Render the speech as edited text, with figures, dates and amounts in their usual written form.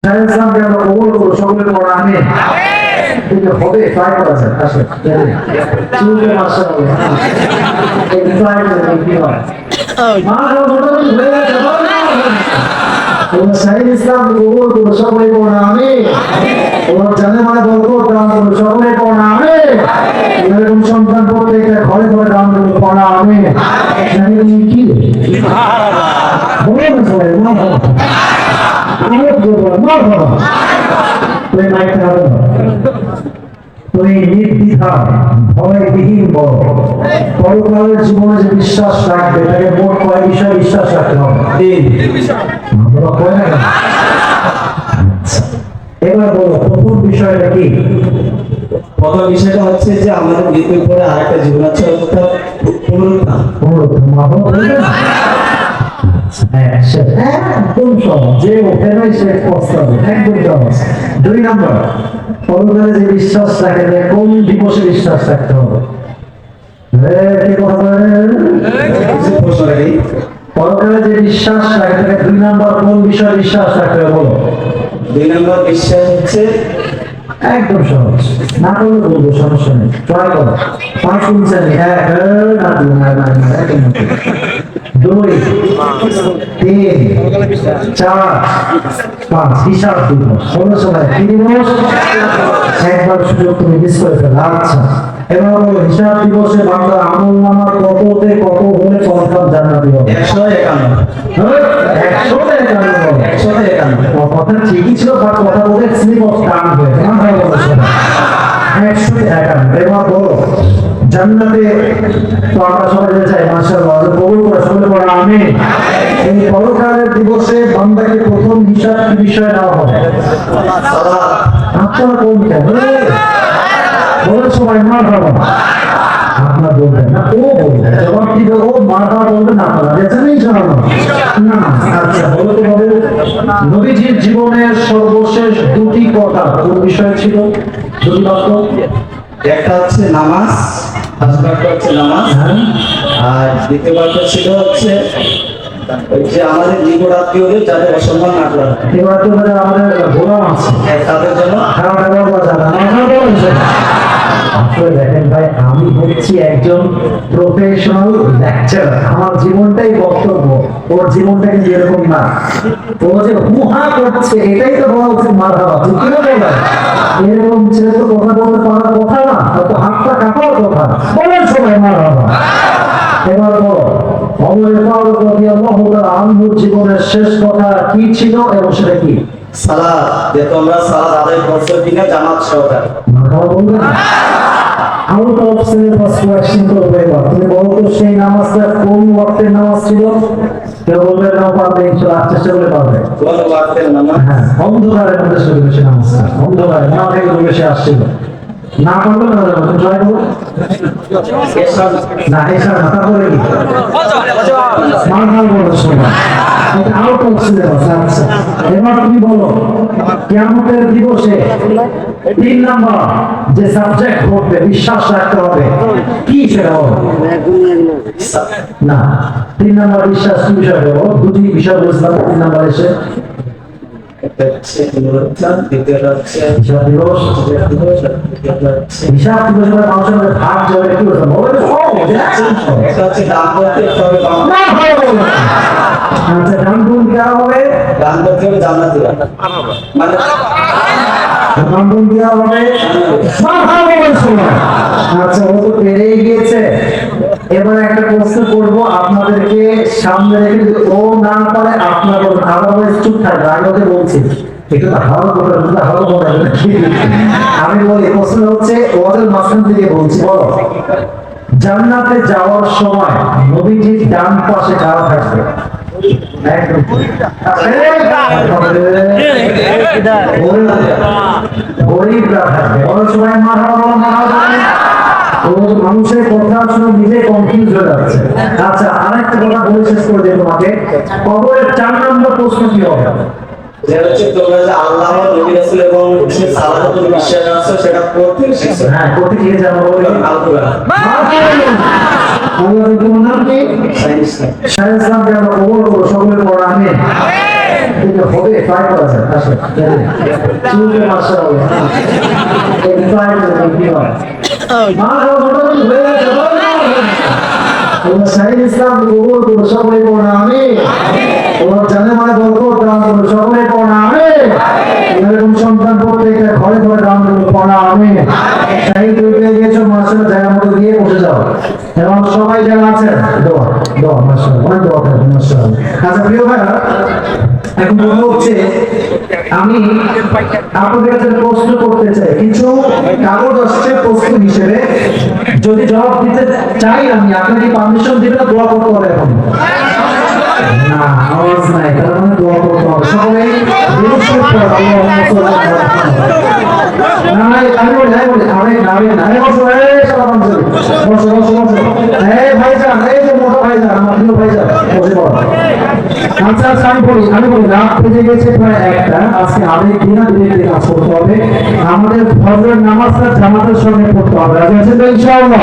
ইসলামকে আমরা কবুল করবো, সকলে পড়া আমিন। কিন্তু হবে ট্রাই করা যায় আসলে চুলে মাশাআল্লাহ এই ট্রাই করে কি হয় মাশাআল্লাহ হয়ে যাবে তোমরা শাহিদ ইসলাম কবুল করবো, সকলে পড়া আমিন। তোমরা জানে মানে বরকত দান করবো, সকলে পড়া আমিন। এরকম সন্তান প্রত্যেকটা ঘরে ঘরে দান করবো, পড়া আমিন। জানি কি বলে না সবাই তুমি নির্দ্বিধা ভয়বিহীন বড় পরকালের জীবনে যে বিশ্বাস রাখবে তাকে মোট কয় বিষয়ে বিশ্বাস রাখতে হবে? এবার বলো প্রথম বিষয়টা কি? প্রথম বিষয়টা হচ্ছে যে আমাদের মৃত্যুর পরে আরেকটা জীবন আছে, অর্থাৎ পুনরুত্থান। একদম সহজ, যে ওঠে নাই সে পস্তাবে, একদম সহজ। 2 নম্বর, পরকালে যে বিশ্বাস রাখে কোন দিবসে বিশ্বাস রাখতে হবে? পরকালে যে বিশ্বাস রাখে 2 নম্বর কোন বিষয়ে বিশ্বাস রাখতে হবে বলো? 2 নম্বর বিশ্বাস হচ্ছে একদম সহজ, না করলে বলবো সমস্যা নেই, ট্রাই করো। 5 শুনছেন? হ্যাঁ না দিও না 2 3 4 5 হিসাব দিবস হলো সময় কি দিবস? একবার সুযোগ তুমি মিস করে ফেলে। আচ্ছা এবার বলো হিসাব দিবসে বাংলা আমল নামার কততে কত হলে পরকাল জান্নাতি হবে? 151 কথা ঠিকই ছিল, বাট কথা বলে স্লিপ অফ টাং হয়ে 151। এবার বলো জান্নাতে তো আমরা সবাই চাই মাশাআল্লাহ কবুল করে সকলে পড়া আমিন। এই পরকালের দিবসে বান্দাকে প্রথম হিসাব কি বিষয় দেওয়া হবে? আপনারা কোনটা বলে সবাই মারহাবা? আপনার বলবেন না, ও বলবে জবাব দিবে, ও মারহাবা বলবে না, আপনারা দেখছেন ইনশাআল্লাহ না? আচ্ছা বলো তো বলো নবীজির জীবনের সর্বশেষ 2টি কথা কোন বিষয় ছিল? 2টি বাক্য, একটা হচ্ছে নামাজ, ফার্স্ট বাক্য হচ্ছে নামাজ, আর দ্বিতীয় বাক্য ছিল হচ্ছে ওই যে আমাদের নিকট আত্মীয়দের যাদের অসম্মান না করা, এবার তো আমাদের গোলাম আছে তাদের জন্য খারাপ ব্যবহার করা যাবে না। আসলে দেখেন ভাই, আমি হচ্ছি একজন প্রফেশনাল লেকচারার, আমার জীবনটাই বক্তব্য, ওর জীবনটা কিন্তু এরকম না। ও যে হুহা করছে এটাই তো বলা উচিত মারহাবা, ঠিক কি না বলে? এরকম ছেলে তো কথা বলতে পারার কথা না, তো হাতটা কাঁপার কথা, বলেন সবাই মারহাবা। এবার বলো ওমর ফারুক রাদিয়াল্লাহু তাআলা আনহুর জীবনের শেষ কথা কি ছিল এবং সেটা কি? সালাত, যে তোমরা সালাত আদায় করছো কিনা জামাত সহকারে। মারহাবা বলবেন? আউট অফ সিলেবাস কোয়েশ্চেন করবো এবার, তুমি বলো তো সেই নামাজটা কোন ওয়াক্তের নামাজ ছিল? কেউ বলবে না পারবে, ইনশাআল্লাহ চেষ্টা করলে পারবে। কোন ওয়াক্তের নামাজ? হ্যাঁ অন্ধকারের মধ্যে শুরু হয়েছে নামাজটা, অন্ধকারে না থেকে বেশি আসছিল, না পারবে না তুমি ট্রাই করো না, এসব না তারপরে কি মারহাবা বলো সবাই, এটা আউট অফ সিলেবাস। আচ্ছা এবার তুমি বলো কিয়ামতের দিবসে 3 নাম্বার যে সাবজেক্ট করতে বিশ্বাস রাখতে হবে কি সেটা হবে? না 3 নাম্বার বিশ্বাস কি বিষয় হবে? 2টি বিষয় বলছিলাম 3 নাম্বার এসে হিসাব দিবস। হিসাব দিবসের মানুষের ভাগ যাবে কি বলতে হবে? আচ্ছা দান কোন দেওয়া হবে? দান করতে হবে জান্নাতীরা, মানে দান কোন দেওয়া হবে? আচ্ছা ও তো পেরেই গিয়েছে। এবার একটা প্রশ্ন করব আপনাদেরকে সামনে রেখে, ও না পারে আপনার আলাদা চুপ থাকবে, আমি ওকে বলছি একটু হাওয়া করে হাওয়া করে। আমি বলি প্রশ্ন হচ্ছে ওদের মাঝখান থেকে বলছি, বলো জান্নাতে যাওয়ার সময় নবীজির ডান পাশে কারা থাকবে? মানুষের কথা শুনে নিজে কনফিউজ হয়ে যাচ্ছে। আচ্ছা আরেকটা কথা বলে শেষ করে দিই তোমাকে, কবরের 4 নম্বর প্রশ্ন কি হবে? যে হচ্ছে তোমরা যে আল্লাহ নবী রাসূল এবং সালাতে তুমি বিশ্বাস রাখছো সেটা করতে শিখছো। হ্যাঁ করতে গিয়ে যাবো বলে আল কোরআন আল্লাহর কোন নাম কি? শাহ ইসলাম। শাহ ইসলামকে আমরা কবুল করব, সকলে পড়া আমিন। কিন্তু হবে ট্রাই করা যায় আসলে চুলকে মাশাআল্লাহ এই ট্রাই করে কি হয় মা মোটামুটি হয়ে গেছে শাহিদ ইসলাম কবুল করো সকলে পড়া আমি ওর জানে মানে বরকত দান করো সকলে পড়া আমি এরকম সন্তান প্রত্যেকটা ঘরে ঘরে দান করো পড়া আমি শাহিদ তুমি পেয়ে গেছো মাশাআল্লাহ জায়গা মতো দিয়ে বসে যাও এবং সবাই যারা আছেন দোয়া দোয়া মাশাআল্লাহ অনেক দোয়া করেন মাশাআল্লাহ আচ্ছা প্রিয় ভাইরা এখন বলবো হচ্ছে আমি আপনাদের কাছে প্রশ্ন করতে চাই কিছু কাগজ আসছে প্রশ্ন হিসেবে যদি জবাব দিতে চাই আমি আপনাকে পারমিশন দিবেন দোয়া করতে হবে এখন না আওয়াজ নাই তার মানে দোয়া করতে হবে সকলে বেশি করে না না আমি বলি আরে বসো এই সব বসো এই ভাইজান এই যে মোটা ভাইজান আমার প্রিয় ভাইজান বসে পড়ো আচ্ছা আমি বলি রাত বেজে গেছে প্রায় 1টা আজকে আবেগ দিনা দিনে কাজ করতে হবে আমাদের ফজরের নামাজটা জামাতের সঙ্গে পড়তে হবে রাজি আছেন তো ইনশাআল্লাহ